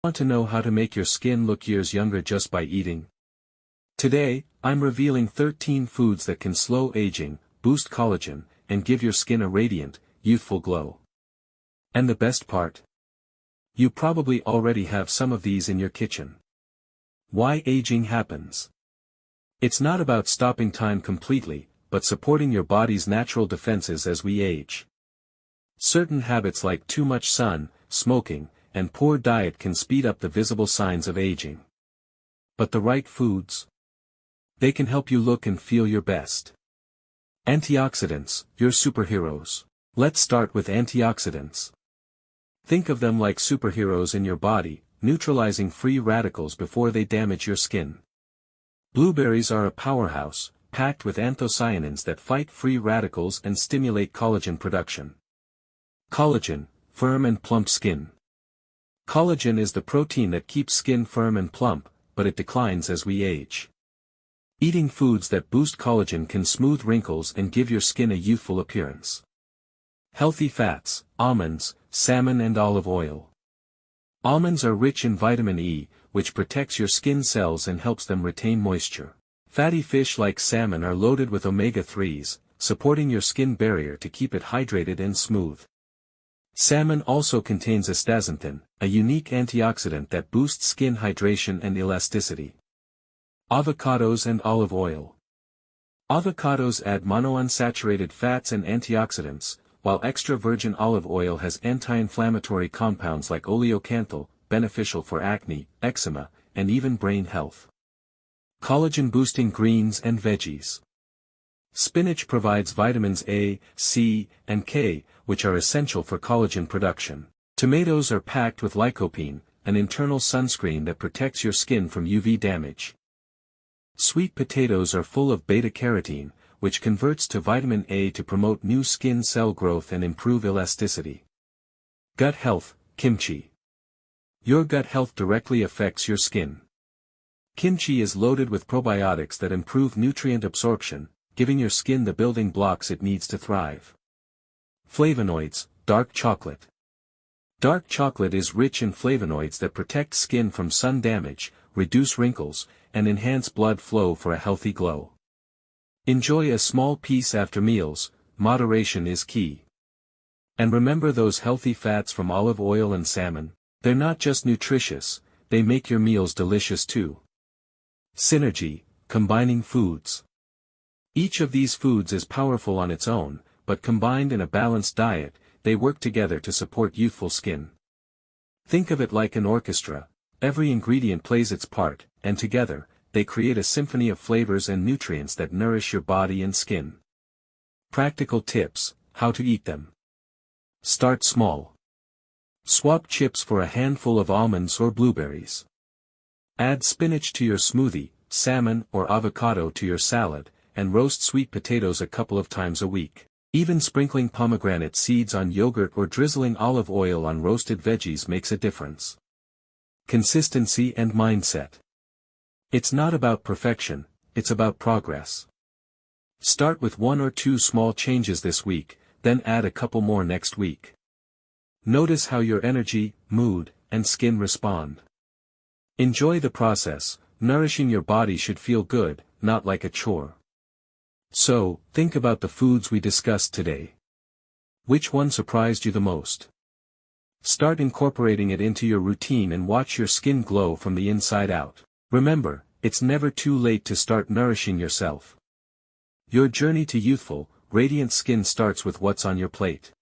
Want to know how to make your skin look years younger just by eating? Today, I'm revealing 13 foods that can slow aging, boost collagen, and give your skin a radiant, youthful glow. And the best part? You probably already have some of these in your kitchen. Why aging happens? It's not about stopping time completely, but supporting your body's natural defenses as we age. Certain habits like too much sun, smoking, and poor diet can speed up the visible signs of aging. But the right foods? They can help you look and feel your best. Antioxidants, your superheroes. Let's start with antioxidants. Think of them like superheroes in your body, neutralizing free radicals before they damage your skin. Blueberries are a powerhouse, packed with anthocyanins that fight free radicals and stimulate collagen production. Collagen, firm and plump skin. Collagen is the protein that keeps skin firm and plump, but it declines as we age. Eating foods that boost collagen can smooth wrinkles and give your skin a youthful appearance. Healthy fats, almonds, salmon and olive oil. Almonds are rich in vitamin E, which protects your skin cells and helps them retain moisture. Fatty fish like salmon are loaded with omega-3s, supporting your skin barrier to keep it hydrated and smooth. Salmon also contains astaxanthin, a unique antioxidant that boosts skin hydration and elasticity. Avocados and olive oil. Avocados add monounsaturated fats and antioxidants, while extra virgin olive oil has anti-inflammatory compounds like oleocanthal, beneficial for acne, eczema, and even brain health. Collagen-boosting greens and veggies. Spinach provides vitamins A, C, and K, which are essential for collagen production. Tomatoes are packed with lycopene, an internal sunscreen that protects your skin from UV damage. Sweet potatoes are full of beta-carotene, which converts to vitamin A to promote new skin cell growth and improve elasticity. Gut health, kimchi. Your gut health directly affects your skin. Kimchi is loaded with probiotics that improve nutrient absorption, giving your skin the building blocks it needs to thrive. Flavonoids, dark chocolate. Dark chocolate is rich in flavonoids that protect skin from sun damage, reduce wrinkles, and enhance blood flow for a healthy glow. Enjoy a small piece after meals, moderation is key. And remember those healthy fats from olive oil and salmon, they're not just nutritious, they make your meals delicious too. Synergy, combining foods. Each of these foods is powerful on its own, but combined in a balanced diet, they work together to support youthful skin. Think of it like an orchestra, every ingredient plays its part, and together, they create a symphony of flavors and nutrients that nourish your body and skin. Practical tips, how to eat them. Start small. Swap chips for a handful of almonds or blueberries. Add spinach to your smoothie, salmon or avocado to your salad, and roast sweet potatoes a couple of times a week. Even sprinkling pomegranate seeds on yogurt or drizzling olive oil on roasted veggies makes a difference. Consistency and mindset. It's not about perfection, it's about progress. Start with 1 or 2 small changes this week, then add a couple more next week. Notice how your energy, mood, and skin respond. Enjoy the process. Nourishing your body should feel good, not like a chore. So, think about the foods we discussed today. Which one surprised you the most? Start incorporating it into your routine and watch your skin glow from the inside out. Remember, it's never too late to start nourishing yourself. Your journey to youthful, radiant skin starts with what's on your plate.